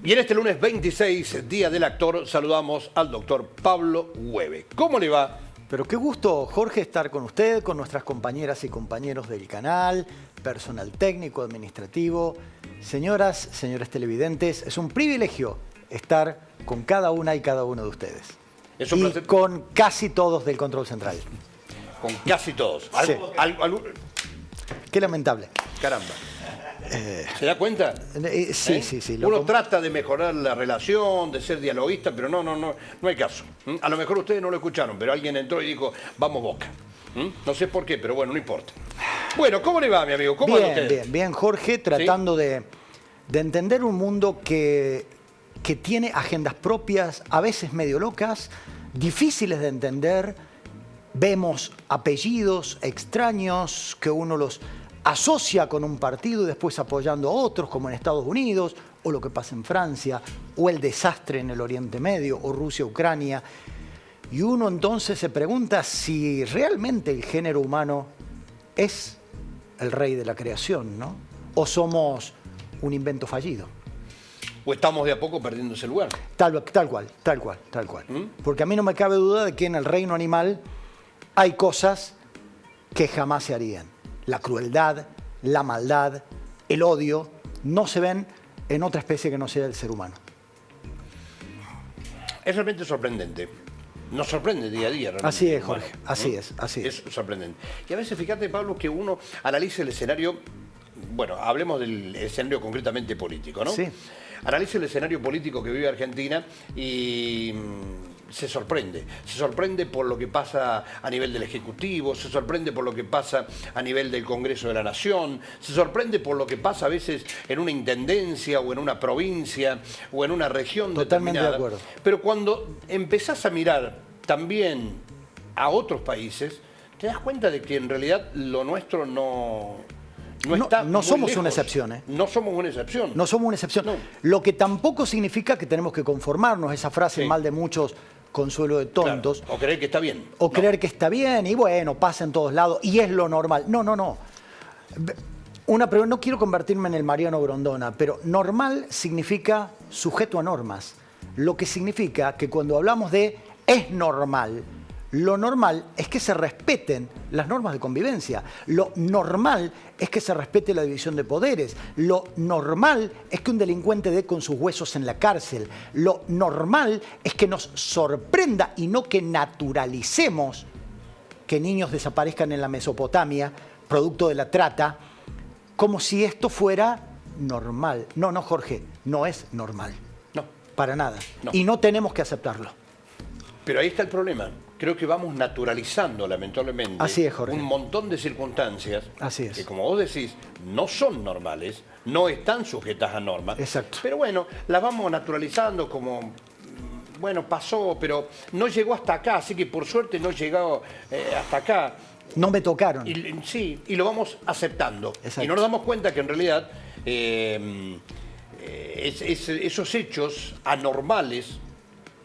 Y en este lunes 26, Día del Actor, saludamos al doctor Pablo Hueve. ¿Cómo le va? Pero qué gusto, Jorge, estar con usted, con nuestras compañeras y compañeros del canal, personal técnico, administrativo. Señoras, señores televidentes, es un privilegio estar con cada una y cada uno de ustedes. Es un placer. Con casi todos del control central. Con casi todos. Sí. Qué lamentable. Caramba. ¿Se da cuenta? Sí. Uno trata de mejorar la relación, de ser dialoguista, pero no hay caso. A lo mejor ustedes no lo escucharon, pero alguien entró y dijo, vamos Boca. No sé por qué, pero bueno, no importa. Bueno, ¿cómo le va, mi amigo? ¿Cómo anda usted? Bien, Jorge, tratando de entender un mundo que tiene agendas propias, a veces medio locas, difíciles de entender. Vemos apellidos extraños que uno los asocia con un partido y después apoyando a otros, como en Estados Unidos, o lo que pasa en Francia, o el desastre en el Oriente Medio, o Rusia-Ucrania. Y uno entonces se pregunta si realmente el género humano es el rey de la creación, ¿no? O somos un invento fallido. ¿O estamos de a poco perdiendo ese lugar? Tal cual. Porque a mí no me cabe duda de que en el reino animal hay cosas que jamás se harían. La crueldad, la maldad, el odio, no se ven en otra especie que no sea el ser humano. Es realmente sorprendente. Nos sorprende día a día. Realmente. Así es, Jorge. Así es. Es sorprendente. Y a veces, fíjate, Pablo, que uno analiza el escenario. Bueno, hablemos del escenario concretamente político, ¿no? Sí. Analiza el escenario político que vive Argentina y se sorprende. Se sorprende por lo que pasa a nivel del Ejecutivo, se sorprende por lo que pasa a nivel del Congreso de la Nación, se sorprende por lo que pasa a veces en una intendencia o en una provincia o en una región Totalmente determinada. de acuerdo. Pero cuando empezás a mirar también a otros países, te das cuenta de que en realidad lo nuestro no somos una excepción, ¿eh? No somos una excepción. No somos una excepción. No. Lo que tampoco significa que tenemos que conformarnos, esa frase mal de muchos, consuelo de tontos. Claro. O creer que está bien. O creer que está bien y bueno, pasa en todos lados y es lo normal. No. No quiero convertirme en el Mariano Grondona, pero normal significa sujeto a normas. Lo que significa que cuando hablamos de es normal, lo normal es que se respeten las normas de convivencia. Lo normal es que se respete la división de poderes. Lo normal es que un delincuente dé con sus huesos en la cárcel. Lo normal es que nos sorprenda y no que naturalicemos que niños desaparezcan en la Mesopotamia, producto de la trata, como si esto fuera normal. No, Jorge, no es normal. No. Para nada. No. Y no tenemos que aceptarlo. Pero ahí está el problema. Creo que vamos naturalizando, lamentablemente, Así es, Jorge, un montón de circunstancias que, como vos decís, no son normales, no están sujetas a normas. Exacto. Pero bueno, las vamos naturalizando como, bueno, pasó, pero no llegó hasta acá, así que por suerte no llegó hasta acá. No me tocaron. Y lo vamos aceptando. Exacto. Y no nos damos cuenta que en realidad esos hechos anormales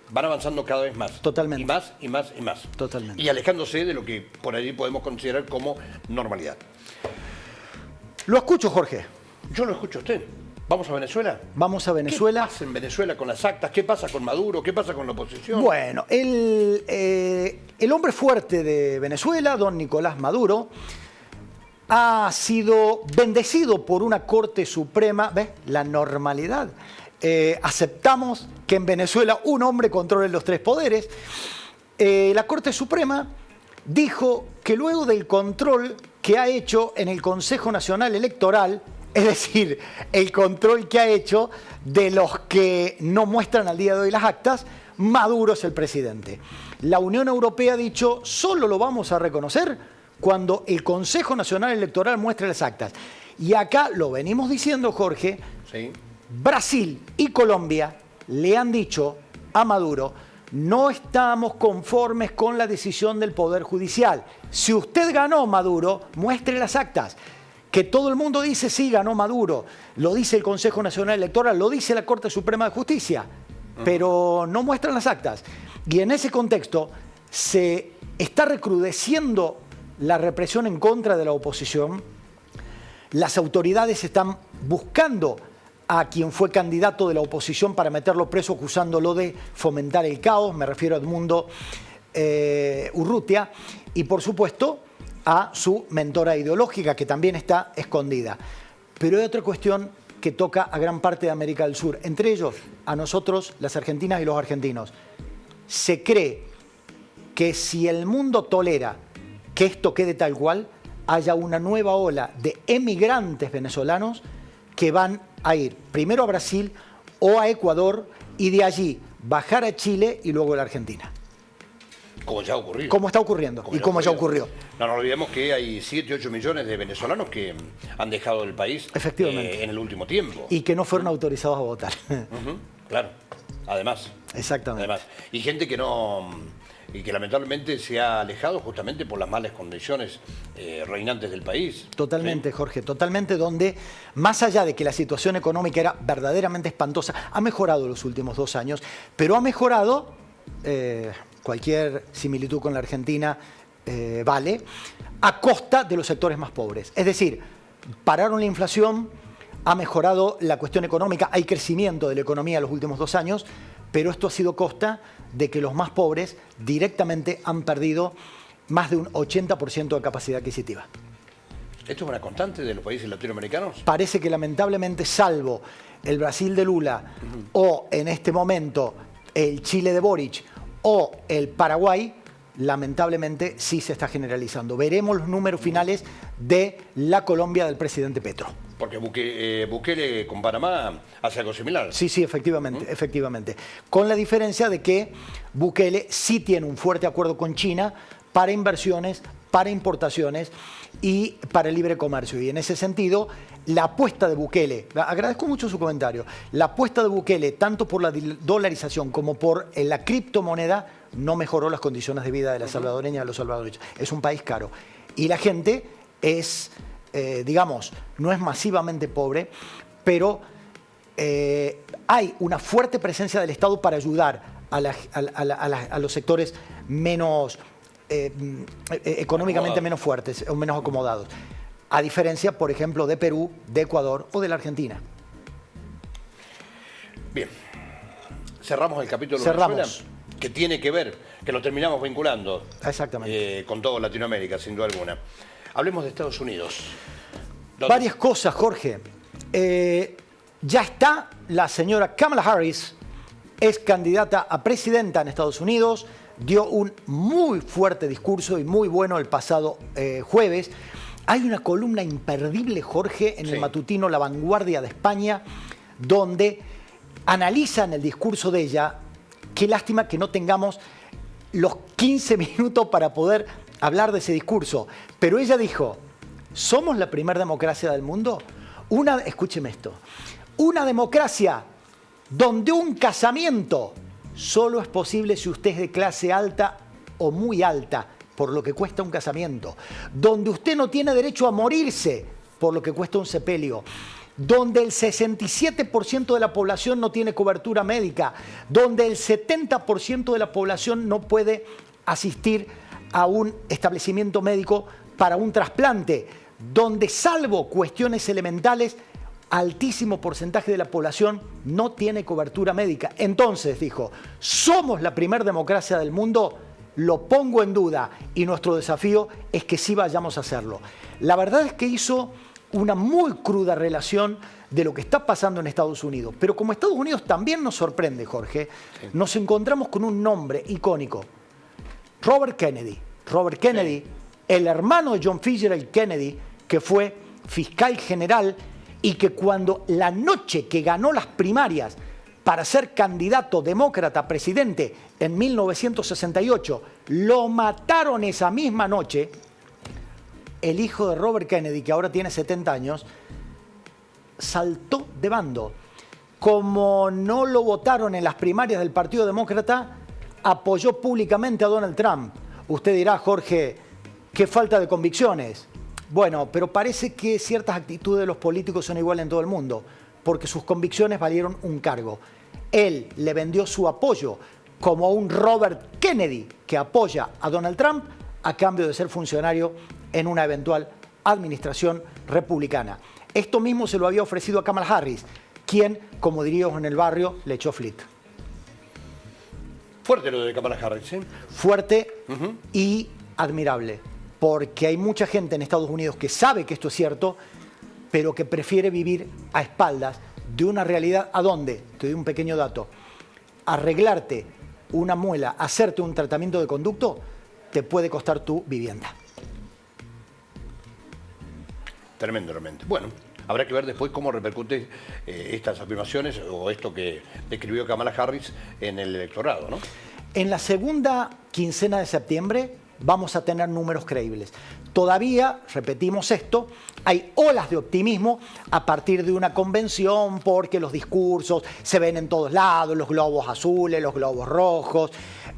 van avanzando cada vez más. Totalmente. Y más. Totalmente. Y alejándose de lo que por allí podemos considerar como normalidad. Lo escucho, Jorge. Yo lo escucho a usted. ¿Vamos a Venezuela? Vamos a Venezuela. ¿Qué pasa en Venezuela con las actas? ¿Qué pasa con Maduro? ¿Qué pasa con la oposición? Bueno, el hombre fuerte de Venezuela, don Nicolás Maduro, ha sido bendecido por una Corte Suprema. ¿Ves? La normalidad. Aceptamos que en Venezuela un hombre controle los tres poderes. La Corte Suprema dijo que luego del control que ha hecho en el Consejo Nacional Electoral, es decir, el control que ha hecho de los que no muestran al día de hoy las actas, Maduro es el presidente. La Unión Europea ha dicho, solo lo vamos a reconocer cuando el Consejo Nacional Electoral muestre las actas. Y acá lo venimos diciendo, Jorge. Sí. Brasil y Colombia le han dicho a Maduro, no estamos conformes con la decisión del Poder Judicial. Si usted ganó, Maduro, muestre las actas. Que todo el mundo dice, sí, ganó Maduro. Lo dice el Consejo Nacional Electoral, lo dice la Corte Suprema de Justicia. Pero no muestran las actas. Y en ese contexto se está recrudeciendo la represión en contra de la oposición. Las autoridades están buscando a quien fue candidato de la oposición para meterlo preso acusándolo de fomentar el caos, me refiero a Edmundo Urrutia, y por supuesto a su mentora ideológica, que también está escondida. Pero hay otra cuestión que toca a gran parte de América del Sur, entre ellos a nosotros, las argentinas y los argentinos. Se cree que si el mundo tolera que esto quede tal cual, haya una nueva ola de emigrantes venezolanos que van a ir primero a Brasil o a Ecuador y de allí bajar a Chile y luego a la Argentina. Como ya ha ocurrido. Como está ocurriendo y como ya ocurrió. No nos olvidemos que hay 7, 8 millones de venezolanos que han dejado el país en el último tiempo. Y que no fueron autorizados a votar. Claro, además. Exactamente. Además. Y gente que no... y que lamentablemente se ha alejado justamente por las malas condiciones reinantes del país. Totalmente, ¿sí? Jorge, totalmente, donde más allá de que la situación económica era verdaderamente espantosa, ha mejorado los últimos 2 años, pero ha mejorado, cualquier similitud con la Argentina vale, a costa de los sectores más pobres. Es decir, pararon la inflación, ha mejorado la cuestión económica, hay crecimiento de la economía en los últimos 2 años, pero esto ha sido a costa de que los más pobres directamente han perdido más de un 80% de capacidad adquisitiva. ¿Esto es una constante de los países latinoamericanos? Parece que lamentablemente, salvo el Brasil de Lula o en este momento el Chile de Boric o el Paraguay, lamentablemente sí se está generalizando. Veremos los números finales de la Colombia del presidente Petro. Porque Bukele con Panamá hace algo similar. Sí, efectivamente, efectivamente. Con la diferencia de que Bukele sí tiene un fuerte acuerdo con China para inversiones, para importaciones y para el libre comercio. Y en ese sentido, la apuesta de Bukele, agradezco mucho su comentario, la apuesta de Bukele, tanto por la dolarización como por la criptomoneda, no mejoró las condiciones de vida de la salvadoreña y de los salvadoreños. Es un país caro. Y la gente es... digamos, no es masivamente pobre, pero hay una fuerte presencia del Estado para ayudar a los sectores menos, económicamente menos fuertes o menos acomodados. A diferencia, por ejemplo, de Perú, de Ecuador o de la Argentina. Bien. Cerramos el capítulo de Venezuela, que tiene que ver, que lo terminamos vinculando con toda Latinoamérica, sin duda alguna. Hablemos de Estados Unidos. Varias cosas, Jorge. Ya está la señora Kamala Harris, es candidata a presidenta en Estados Unidos, dio un muy fuerte discurso y muy bueno el pasado jueves. Hay una columna imperdible, Jorge, en el matutino La Vanguardia de España, donde analizan el discurso de ella. Qué lástima que no tengamos los 15 minutos para poder hablar de ese discurso. Pero ella dijo, ¿somos la primera democracia del mundo? Escúcheme esto, una democracia donde un casamiento solo es posible si usted es de clase alta o muy alta, por lo que cuesta un casamiento, donde usted no tiene derecho a morirse, por lo que cuesta un sepelio, donde el 67% de la población no tiene cobertura médica, donde el 70% de la población no puede asistir a un establecimiento médico para un trasplante, donde salvo cuestiones elementales, altísimo porcentaje de la población no tiene cobertura médica. Entonces, dijo, ¿somos la primera democracia del mundo? Lo pongo en duda y nuestro desafío es que sí vayamos a hacerlo. La verdad es que hizo una muy cruda relación de lo que está pasando en Estados Unidos. Pero como Estados Unidos también nos sorprende, Jorge, nos encontramos con un nombre icónico. Robert Kennedy. Robert Kennedy, el hermano de John Fitzgerald Kennedy, que fue fiscal general y que cuando la noche que ganó las primarias para ser candidato demócrata a presidente en 1968, lo mataron esa misma noche, el hijo de Robert Kennedy, que ahora tiene 70 años, saltó de bando. Como no lo votaron en las primarias del Partido Demócrata, apoyó públicamente a Donald Trump. Usted dirá, Jorge, qué falta de convicciones. Bueno, pero parece que ciertas actitudes de los políticos son iguales en todo el mundo, porque sus convicciones valieron un cargo. Él le vendió su apoyo como un Robert Kennedy que apoya a Donald Trump a cambio de ser funcionario en una eventual administración republicana. Esto mismo se lo había ofrecido a Kamala Harris. quien, como diríamos en el barrio, le echó flit. Fuerte lo de Kamala Harris, ¿eh? Fuerte y admirable, porque hay mucha gente en Estados Unidos que sabe que esto es cierto, pero que prefiere vivir a espaldas de una realidad. ¿A dónde? Te doy un pequeño dato. Arreglarte una muela, hacerte un tratamiento de conducto, te puede costar tu vivienda. Tremendo, realmente. Bueno, habrá que ver después cómo repercute estas afirmaciones o esto que describió Kamala Harris en el electorado, ¿no? En la segunda quincena de septiembre vamos a tener números creíbles. Todavía, repetimos esto, hay olas de optimismo a partir de una convención porque los discursos se ven en todos lados, los globos azules, los globos rojos,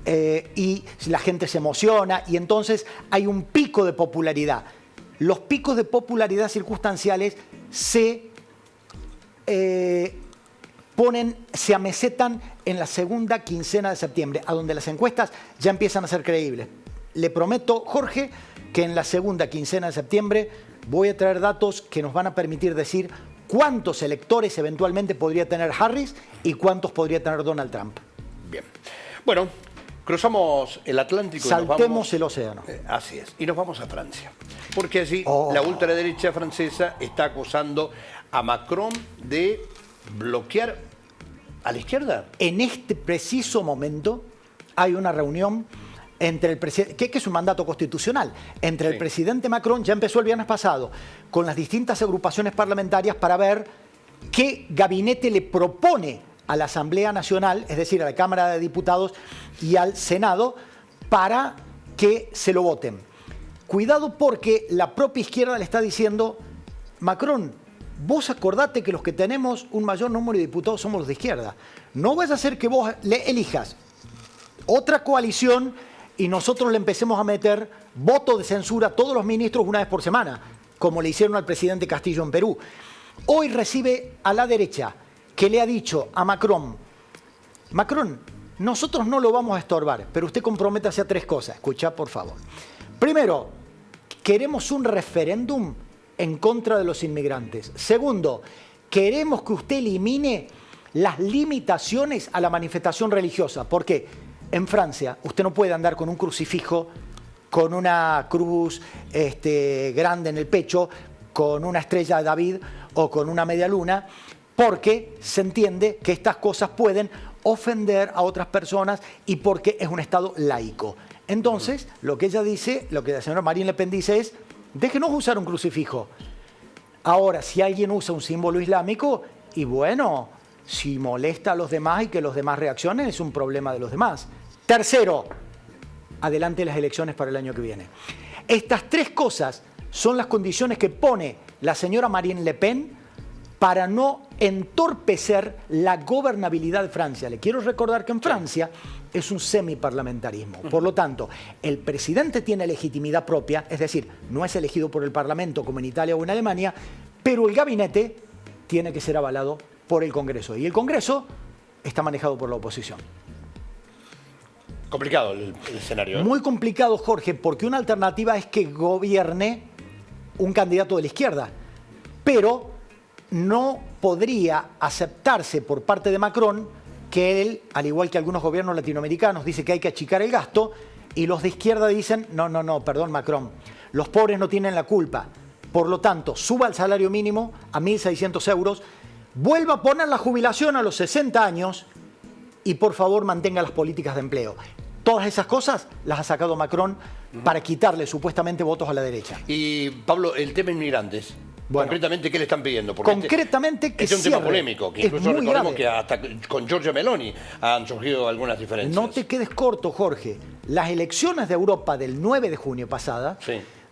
y la gente se emociona y entonces hay un pico de popularidad. Los picos de popularidad circunstanciales se amesetan en la segunda quincena de septiembre, a donde las encuestas ya empiezan a ser creíbles. Le prometo, Jorge, que en la segunda quincena de septiembre voy a traer datos que nos van a permitir decir cuántos electores eventualmente podría tener Harris y cuántos podría tener Donald Trump. Bien. Bueno, cruzamos el Atlántico. Saltemos el océano. Así es. Y nos vamos a Francia. Porque allí la ultraderecha francesa está acusando a Macron de bloquear a la izquierda. En este preciso momento hay una reunión entre el presidente, que es un mandato constitucional, entre el presidente Macron, ya empezó el viernes pasado, con las distintas agrupaciones parlamentarias para ver qué gabinete le propone a la Asamblea Nacional, es decir, a la Cámara de Diputados y al Senado, para que se lo voten. Cuidado porque la propia izquierda le está diciendo, Macron, vos acordate que los que tenemos un mayor número de diputados somos los de izquierda. No vaya a ser que vos le elijas otra coalición y nosotros le empecemos a meter voto de censura a todos los ministros una vez por semana, como le hicieron al presidente Castillo en Perú. Hoy recibe a la derecha, que le ha dicho a Macron, Macron, nosotros no lo vamos a estorbar, pero usted comprométase a tres cosas. Escucha, por favor. Primero, queremos un referéndum en contra de los inmigrantes. Segundo, queremos que usted elimine las limitaciones a la manifestación religiosa. ¿Por qué? En Francia, usted no puede andar con un crucifijo, con una cruz grande en el pecho, con una estrella de David o con una media luna, porque se entiende que estas cosas pueden ofender a otras personas y porque es un Estado laico. Entonces, lo que ella dice, lo que la señora Marine Le Pen dice es, déjenos usar un crucifijo. Ahora, si alguien usa un símbolo islámico, y bueno, si molesta a los demás y que los demás reaccionen, es un problema de los demás. Tercero, adelante las elecciones para el año que viene. Estas tres cosas son las condiciones que pone la señora Marine Le Pen para no entorpecer la gobernabilidad de Francia. Le quiero recordar que en Francia es un semiparlamentarismo. Por lo tanto, el presidente tiene legitimidad propia, es decir, no es elegido por el Parlamento como en Italia o en Alemania, pero el gabinete tiene que ser avalado por el Congreso. Y el Congreso está manejado por la oposición. Complicado el escenario, ¿eh? Muy complicado, Jorge, porque una alternativa es que gobierne un candidato de la izquierda, pero no podría aceptarse por parte de Macron que él, al igual que algunos gobiernos latinoamericanos, dice que hay que achicar el gasto y los de izquierda dicen, no, perdón Macron, los pobres no tienen la culpa. Por lo tanto, suba el salario mínimo a 1.600 euros, vuelva a poner la jubilación a los 60 años y por favor mantenga las políticas de empleo. Todas esas cosas las ha sacado Macron para quitarle supuestamente votos a la derecha. Y Pablo, el tema inmigrantes. Bueno, concretamente, ¿qué le están pidiendo? Porque concretamente que es un tema polémico, que incluso recordemos que hasta con Giorgia Meloni han surgido algunas diferencias. No te quedes corto, Jorge. Las elecciones de Europa del 9 de junio pasada,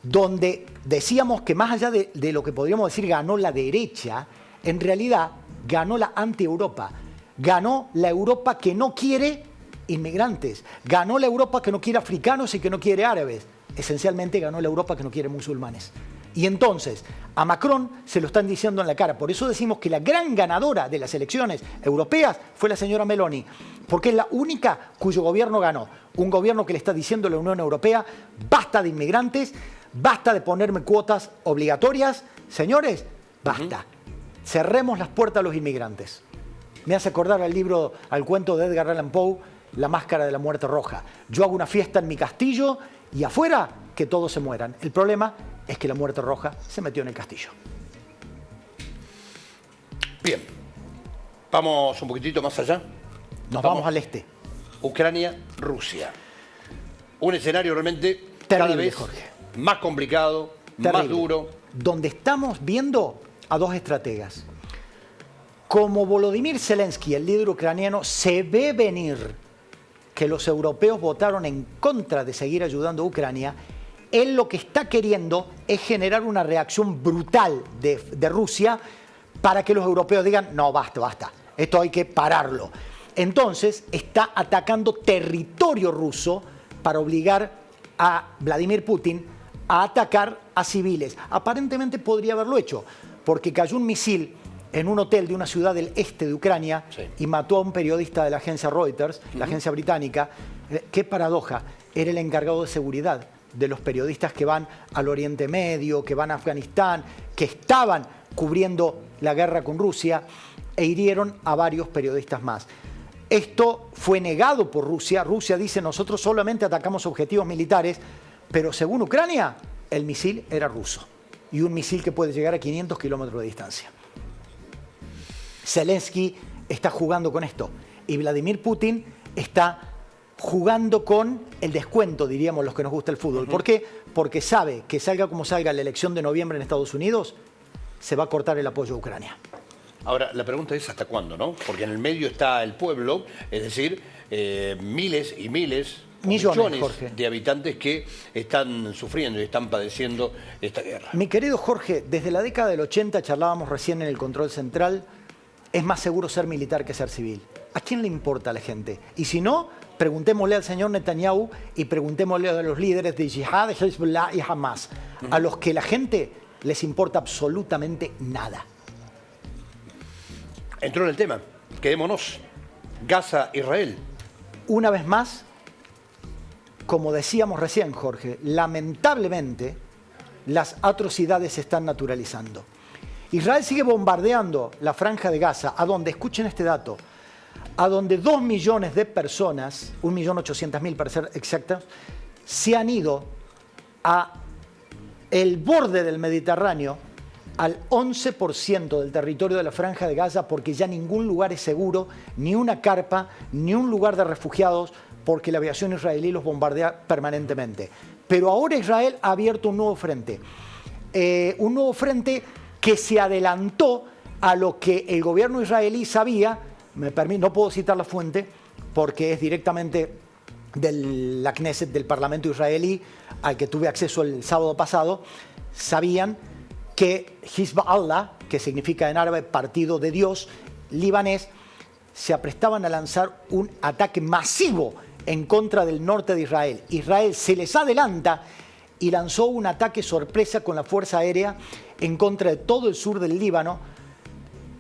donde decíamos que más allá de lo que podríamos decir ganó la derecha, en realidad ganó la anti-Europa. Ganó la Europa que no quiere inmigrantes. Ganó la Europa que no quiere africanos y que no quiere árabes. Esencialmente ganó la Europa que no quiere musulmanes. Y entonces a Macron se lo están diciendo en la cara. Por eso decimos que la gran ganadora de las elecciones europeas fue la señora Meloni, porque es la única cuyo gobierno ganó. Un gobierno que le está diciendo a la Unión Europea, basta de inmigrantes, basta de ponerme cuotas obligatorias. Señores, basta. cerremos las puertas a los inmigrantes. Me hace acordar al cuento de Edgar Allan Poe, La máscara de la muerte roja. Yo hago una fiesta en mi castillo y afuera que todos se mueran. El problema es que la muerte roja se metió en el castillo. Bien, vamos un poquitito más allá. Nos vamos al este. Ucrania, Rusia. Un escenario realmente Terrible, cada vez Jorge. más complicado, Terrible. más duro. Donde estamos viendo a dos estrategas. Como Volodymyr Zelensky, el líder ucraniano, se ve venir que los europeos votaron en contra de seguir ayudando a Ucrania, él lo que está queriendo es generar una reacción brutal de Rusia para que los europeos digan, no, basta, basta, esto hay que pararlo. Entonces está atacando territorio ruso para obligar a Vladimir Putin a atacar a civiles. Aparentemente podría haberlo hecho, porque cayó un misil en un hotel de una ciudad del este de Ucrania, sí, y mató a un periodista de la agencia Reuters, la agencia británica. Qué paradoja, era el encargado de seguridad de los periodistas que van al Oriente Medio, que van a Afganistán, que estaban cubriendo la guerra con Rusia, e hirieron a varios periodistas más. Esto fue negado por Rusia. Rusia dice, nosotros solamente atacamos objetivos militares, pero según Ucrania, el misil era ruso. Y un misil que puede llegar a 500 kilómetros de distancia. Zelensky está jugando con esto. Y Vladimir Putin está jugando con el descuento, diríamos los que nos gusta el fútbol. ¿Por qué? Porque sabe que salga como salga la elección de noviembre en Estados Unidos, se va a cortar el apoyo a Ucrania. Ahora, la pregunta es ¿hasta cuándo, no? Porque en el medio está el pueblo, es decir, miles y miles, millones de habitantes que están sufriendo y están padeciendo esta guerra. Mi querido Jorge, desde la década del 80, charlábamos recién en el control central, es más seguro ser militar que ser civil. ¿A quién le importa a la gente? Y si no, preguntémosle al señor Netanyahu y preguntémosle a los líderes de Jihad, Hezbollah y Hamas, a los que la gente les importa absolutamente nada. Entró en el tema. Quedémonos. Gaza, Israel. Una vez más, como decíamos recién, Jorge, lamentablemente las atrocidades se están naturalizando. Israel sigue bombardeando la franja de Gaza, a donde, escuchen este dato, a donde 2 millones de personas, 1.800.000 para ser exactos, se han ido a el borde del Mediterráneo, al 11% del territorio de la franja de Gaza, porque ya ningún lugar es seguro, ni una carpa, ni un lugar de refugiados, porque la aviación israelí los bombardea permanentemente. Pero ahora Israel ha abierto un nuevo frente que se adelantó a lo que el gobierno israelí sabía. No puedo citar la fuente porque es directamente de la Knesset, del Parlamento israelí, al que tuve acceso el sábado pasado. Sabían que Hezbollah, que significa en árabe Partido de Dios libanés, se aprestaban a lanzar un ataque masivo en contra del norte de Israel. Israel se les adelanta y lanzó un ataque sorpresa con la Fuerza Aérea en contra de todo el sur del Líbano,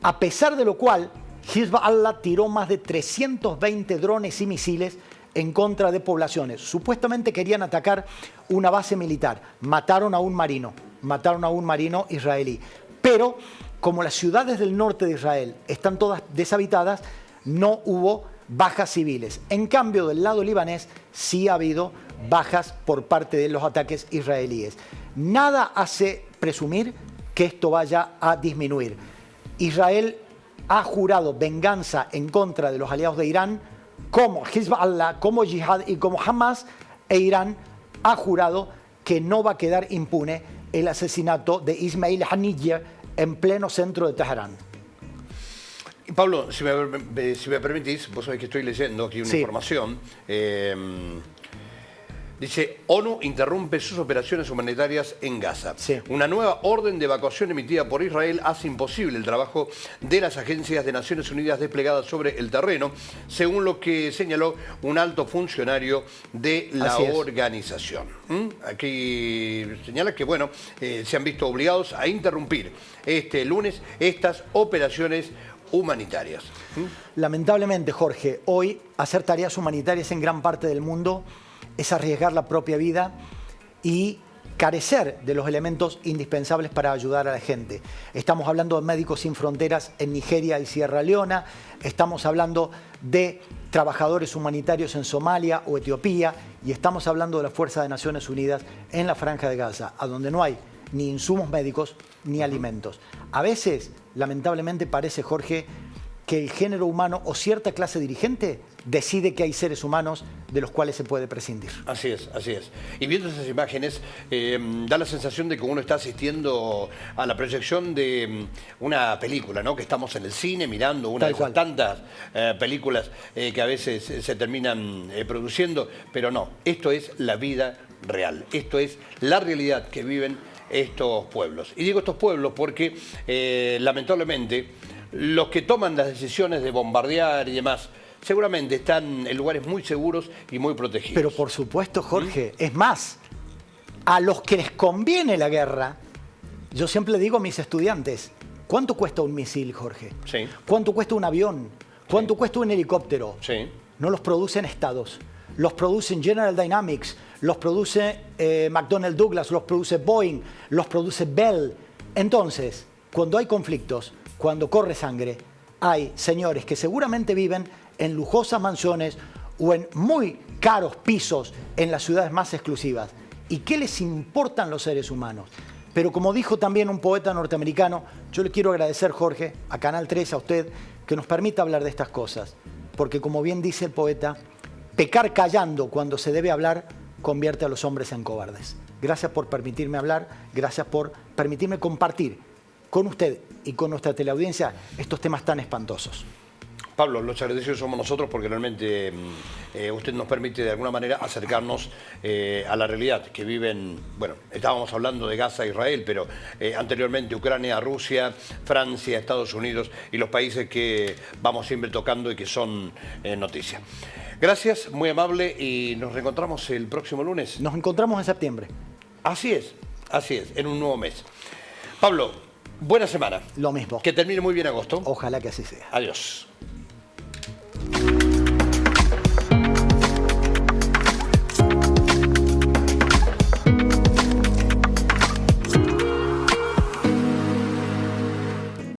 a pesar de lo cual Hezbollah tiró más de 320 drones y misiles en contra de poblaciones. Supuestamente querían atacar una base militar. Mataron a un marino israelí. Pero como las ciudades del norte de Israel están todas deshabitadas, no hubo bajas civiles. En cambio, del lado libanés sí ha habido bajas por parte de los ataques israelíes. Nada hace presumir que esto vaya a disminuir. Israel ha jurado venganza en contra de los aliados de Irán, como Hezbollah, como Jihad y como Hamas, e Irán ha jurado que no va a quedar impune el asesinato de Ismail Haniyeh en pleno centro de Teherán. Pablo, si me permitís, vos sabés que estoy leyendo aquí una información. Dice, ONU interrumpe sus operaciones humanitarias en Gaza. Sí. Una nueva orden de evacuación emitida por Israel hace imposible el trabajo de las agencias de Naciones Unidas desplegadas sobre el terreno, según lo que señaló un alto funcionario de la organización. Aquí señala que, bueno, se han visto obligados a interrumpir este lunes estas operaciones humanitarias. Lamentablemente, Jorge, hoy hacer tareas humanitarias en gran parte del mundo es arriesgar la propia vida y carecer de los elementos indispensables para ayudar a la gente. Estamos hablando de Médicos Sin Fronteras en Nigeria y Sierra Leona, estamos hablando de trabajadores humanitarios en Somalia o Etiopía, y estamos hablando de la Fuerza de Naciones Unidas en la Franja de Gaza, a donde no hay ni insumos médicos ni alimentos. A veces, lamentablemente, parece, Jorge, que el género humano o cierta clase dirigente decide que hay seres humanos de los cuales se puede prescindir. Así es, así es. Y viendo esas imágenes, da la sensación de que uno está asistiendo a la proyección de una película, ¿no? Que estamos en el cine mirando una de esas tantas películas que a veces se terminan produciendo, pero no, esto es la vida real, esto es la realidad que viven estos pueblos. Y digo estos pueblos porque, lamentablemente, los que toman las decisiones de bombardear y demás, seguramente están en lugares muy seguros y muy protegidos. Pero por supuesto, Jorge, es más, a los que les conviene la guerra, yo siempre le digo a mis estudiantes, ¿cuánto cuesta un misil, Jorge? Sí. ¿Cuánto cuesta un avión? ¿Cuánto cuesta un helicóptero? Sí. No los producen estados, los producen General Dynamics, los produce McDonnell Douglas, los produce Boeing, los produce Bell. Entonces, cuando hay conflictos, cuando corre sangre, hay señores que seguramente viven en lujosas mansiones o en muy caros pisos en las ciudades más exclusivas. ¿Y qué les importan los seres humanos? Pero como dijo también un poeta norteamericano, yo le quiero agradecer, Jorge, a Canal 3, a usted, que nos permita hablar de estas cosas. Porque como bien dice el poeta, pecar callando cuando se debe hablar convierte a los hombres en cobardes. Gracias por permitirme hablar, gracias por permitirme compartir con usted y con nuestra teleaudiencia estos temas tan espantosos. Pablo, los agradecidos somos nosotros porque realmente usted nos permite de alguna manera acercarnos a la realidad que viven, bueno, estábamos hablando de Gaza, Israel, pero anteriormente Ucrania, Rusia, Francia, Estados Unidos y los países que vamos siempre tocando y que son noticia. Gracias, muy amable, y nos reencontramos el próximo lunes. Nos encontramos en septiembre. Así es, en un nuevo mes. Pablo, buena semana. Lo mismo. Que termine muy bien agosto. Ojalá que así sea. Adiós.